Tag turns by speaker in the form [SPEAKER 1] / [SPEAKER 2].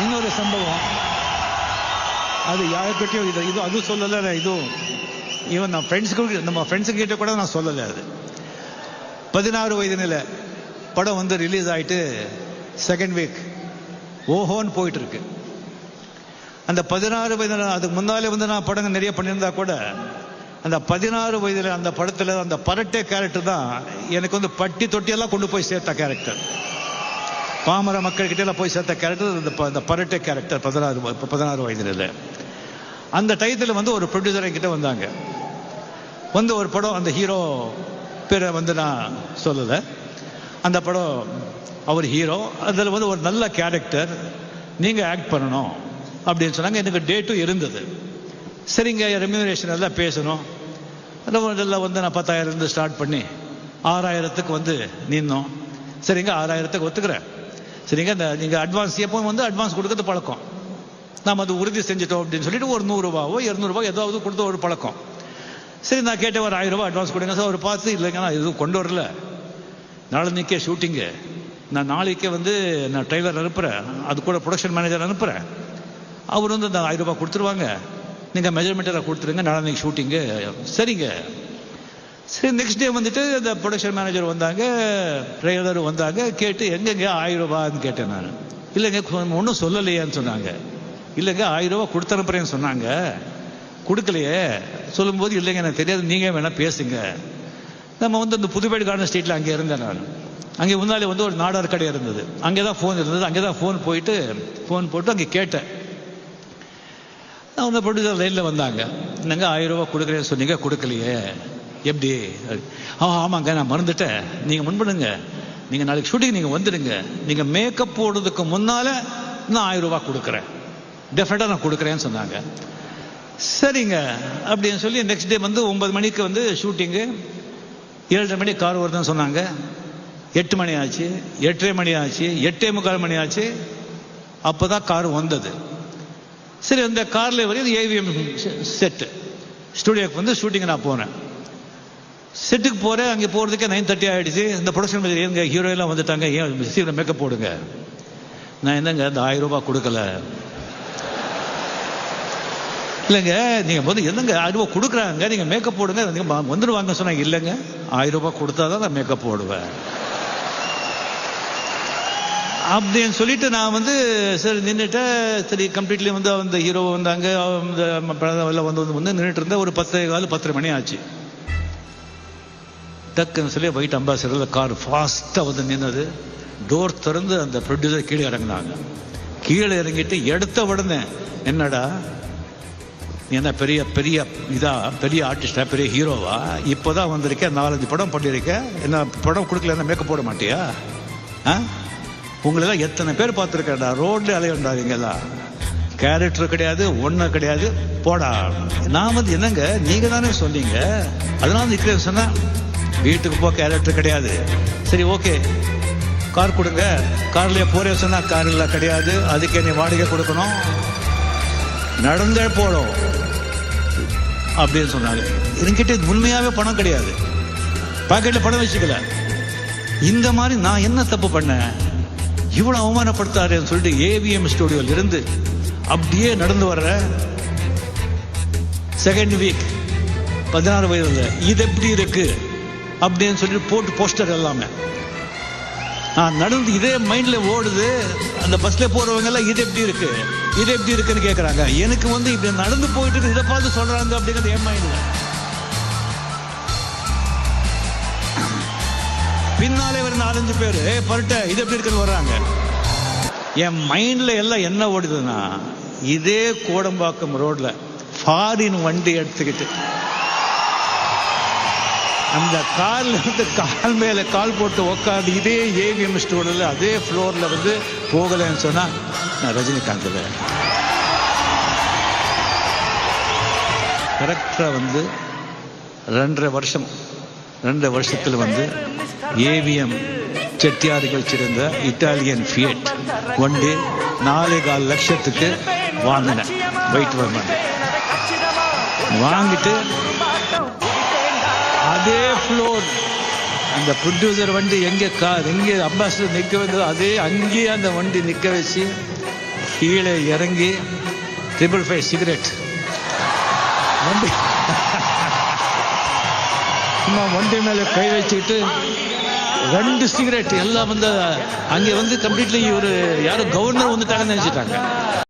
[SPEAKER 1] இன்னொரு சம்பவம், அது யாருக்கிட்டையும் இது அது சொல்லலை. இதுவும் ஈவன் நம்ம ஃப்ரெண்ட்ஸுக்கு கிட்ட கூட நான் சொல்லலை. அது 16 வயது நிலை படம் வந்து ரிலீஸ் ஆகிட்டு செகண்ட் வீக் ஓஹோன்னு போயிட்டு இருக்கு. அந்த 16 வயதில் அதுக்கு முன்னாலே வந்து நான் படங்கள் நிறைய பண்ணியிருந்தா கூட அந்த 16 வயதில் அந்த படத்தில் அந்த பரட்டை கேரக்டர் தான் எனக்கு வந்து பட்டி தொட்டியெல்லாம் கொண்டு போய் சேர்த்த கேரக்டர். பாமர மக்கள்கிட்ட எல்லாம் போய் சேர்த்த கேரக்டர் அந்த பரட்டை கேரக்டர் 16 வயதில். அந்த டயத்தில் வந்து ஒரு ப்ரொடியூசர் என்கிட்ட வந்தாங்க. வந்து ஒரு படம், அந்த ஹீரோ பேரை வந்து நான் சொல்லலை. அந்த படம் அவர் ஹீரோ, அதில் வந்து ஒரு நல்ல கேரக்டர், நீங்கள் ஆக்ட் பண்ணணும் அப்படின்னு சொன்னாங்க. எனக்கு டேட்டும் இருந்தது. சரிங்க, ரெம்யூனரேஷன் எல்லாம் பேசணும். அதெல்லாம் வந்து நான் 10,000 ஸ்டார்ட் பண்ணி 6,000 வந்து நின்னோம். சரிங்க, 6,000 ஒத்துக்கிறேன். சரிங்க, இந்த நீங்கள் அட்வான்ஸ் எப்போ வந்து அட்வான்ஸ் கொடுக்கறது பழக்கம், நாம் அது உறுதி செஞ்சுட்டோம் அப்படின்னு சொல்லிட்டு ஒரு 100 ரூபாவோ 200 ரூபாய் ஏதாவது கொடுத்த ஒரு பழக்கம். சரி, நான் கேட்டேன், ஒரு 1000 ரூபாய் அட்வான்ஸ் கொடுங்க சார். அவர் பார்த்து, இல்லைங்க நான் எதுவும் கொண்டு வரல, நாளைக்கே ஷூட்டிங்கு, நான் நாளைக்கே வந்து நான் ட்ரெய்லர் அனுப்புகிறேன், அது கூட ப்ரொடக்ஷன் மேனேஜர் அனுப்புகிறேன், அவர் வந்து அந்த 1000 ரூபாய் கொடுத்துருவாங்க, நீங்கள் மெஜர்மெண்ட்டெல்லாம் கொடுத்துருங்க, நாளைக்கு ஷூட்டிங்கு. சரிங்க. சரி, நெக்ஸ்ட் டே வந்துட்டு அந்த ப்ரொடக்ஷன் மேனேஜர் வந்தாங்க, ட்ரெய்லர் வந்தாங்க. கேட்டு எங்கெங்க 1000 ரூபான்னு கேட்டேன் நான். இல்லைங்க ஒன்றும் சொல்லலையேன்னு சொன்னாங்க. இல்லைங்க 1000 ரூபா கொடுத்து அனுப்புறேன்னு சொன்னாங்க, கொடுக்கலையே. சொல்லும்போது, இல்லைங்க எனக்கு தெரியாது, நீங்கள் வேணால் பேசுங்க. நம்ம வந்து அந்த புதுப்பேடு கார்டன் ஸ்ட்ரீட்டில் அங்கே இருந்தேன் நான். அங்கே முன்னாலே வந்து ஒரு நாடார் கடை இருந்தது, அங்கே தான் ஃபோன் இருந்தது. அங்கே தான் ஃபோன் போட்டு அங்கே கேட்டேன். அவங்க ப்ரொடியூசர் லைனில் வந்தாங்க. என்னங்க 1000 ரூபா கொடுக்குறேன்னு சொன்னீங்க, கொடுக்கலையே, எப்படி? ஆமாங்க, நான் மறந்துட்டேன், நீங்கள் முன்படுங்க, நீங்கள் நாளைக்கு ஷூட்டிங் நீங்கள் வந்துடுங்க, நீங்கள் மேக்கப் போடுறதுக்கு முன்னால் நான் 1000 ரூபா கொடுக்குறேன், டெஃபினட்டாக நான் கொடுக்குறேன்னு சொன்னாங்க. சரிங்க அப்படின்னு சொல்லி நெக்ஸ்ட் டே வந்து 9 மணிக்கு வந்து ஷூட்டிங்கு. 7:30 மணிக்கு கார் வருதுன்னு சொன்னாங்க. 8 மணி ஆச்சு, 8:30 மணி ஆச்சு, 8:45 மணி ஆச்சு. அப்போ தான் கார் வந்தது. சரி, அந்த காரில் வரையும் ஏவிஎம் செட்டு ஸ்டூடியோக்கு வந்து ஷூட்டிங் நான் போனேன். செட்டுக்கு போகிறேன். அங்கே போகிறதுக்கே 9:30 ஆகிடுச்சு. இந்த ப்ரொடக்ஷன் மேனேஜர், எங்கள் ஹீரோயெல்லாம் வந்துட்டாங்க, ஏன் சீக்கிரம் மேக்கப் போடுங்க. நான் என்னங்க அந்த 1000 ரூபாய் கொடுக்கல. இல்லைங்க, நீங்கள் வந்து என்னங்க 1000 ரூபா கொடுக்குறாங்க, நீங்கள் மேக்கப் போடுங்க, நீங்கள் வந்துடுவாங்க சொன்னாங்க. இல்லைங்க, 1000 ரூபாய் கொடுத்தா தான் நான் மேக்கப் போடுவேன் அப்படின்னு சொல்லிட்டு நான் வந்து சரி நின்றுட்டேன். சரி, கம்ப்ளீட்லி வந்து அந்த ஹீரோ வந்தாங்க, எல்லாம் வந்து நின்றுட்டு இருந்தேன். ஒரு 10:15 மணி ஆச்சு. டக்குன்னு சொல்லி ஒயிட் அம்பாசிடரில் கார் ஃபாஸ்ட்டாக வந்து நின்னது. டோர் திறந்து அந்த ப்ரொடியூசர் கீழே இறங்கினாங்க. கீழே இறங்கிட்டு எடுத்த உடனே, என்னடா என்ன பெரிய பெரிய பெரிய ஆர்டிஸ்டா, பெரிய ஹீரோவா, இப்போதான் வந்திருக்கேன், 4-5 படம் பண்ணியிருக்கேன், என்ன படம் கொடுக்கல, என்ன மேக்கப் போட மாட்டியா? உங்களெல்லாம் எத்தனை பேர் பார்த்துருக்கேன்டா, ரோட்ல அலையண்டாதீங்கலாம், கேரக்டர் கிடையாது, ஒன்றும் கிடையாது, போடா. நான் வந்து என்னங்க, நீங்க தானே சொன்னீங்க, அதனால நிற்கிறேன்னு சொன்னா, வீட்டுக்கு போ, கேரக்டர் கிடையாது. சரி, ஓகே, கார் கொடுங்க. கார்லயே போறே சொன்னா, கார்ல கிடையாது, அதுக்கே நீ வாடகை கொடுக்கணும், நடந்தே போடும் அப்படின்னு சொன்னாங்க. என்கிட்ட உண்மையாவே பணம் கிடையாது, பாக்கெட்ல பணம் வச்சுக்கல. இந்த மாதிரி நான் என்ன தப்பு பண்ணேன், இவ்வளவு அவமானப்படுத்தாருன்னு சொல்லிட்டு ஏவிஎம் ஸ்டுடியோல இருந்து அப்படியே நடந்து வர்ற செகண்ட் வீக் 16 வயதுல இது எப்படி இருக்கு அப்படின்னு சொல்லிட்டு போட்டு போஸ்டர் எல்லாமே நடந்து இதே மைண்ட்ல ஓடுது. அந்த பஸ்ல போறவங்க எல்லாம் இது எப்படி இருக்கு, இது எப்படி இருக்குன்னு கேட்கறாங்க. எனக்கு வந்து இப்படி நடந்து போயிட்டு இருக்கு, இதை பார்த்து சொல்றாங்க அப்படிங்கிறது என் மைண்ட்ல. பின்னாலே ஒரு 4-5 பேர் பரட்ட இது எப்படி இருக்குன்னு வர்றாங்க. என் மைண்ட்ல எல்லாம் என்ன ஓடுதுன்னா, இதே கோடம்பாக்கம் ரோட்ல ஃபாரின் வண்டி எடுத்துக்கிட்டு அந்த கார்ல வந்து கால் மேல கால் போட்டு உட்காந்து இதே ஏவிஎம் ஸ்டூடியோல அதே ஃப்ளோர்ல வந்து போகலன்னு சொன்னா, நான் ரஜினிகாந்த் கரெக்டா வந்து 2.5 வருஷத்துல வந்து ஏவிஎம் செட்டியார்கள் சிறந்த இட்டாலியன் ஃபியட் வண்டி 4.25 லட்சத்துக்கு வாங்கினேன். வெயிட் வாங்கிட்டு அதே ஃப்ளோர் அந்த ப்ரொடியூசர் வண்டி எங்கே அம்பாசிடர் நிற்க வந்ததோ அதே அங்கேயே அந்த வண்டி நிற்க வச்சு கீழே இறங்கி 555 சிகரெட் சும்மா வண்டி மேல கை வச்சுக்கிட்டு 2 சிகரெட் எல்லாம் வந்து அங்கே வந்து கம்ப்ளீட்லி ஒரு யாரும் கவர்னர் வந்துட்டாங்கன்னு நினைச்சிட்டாங்க.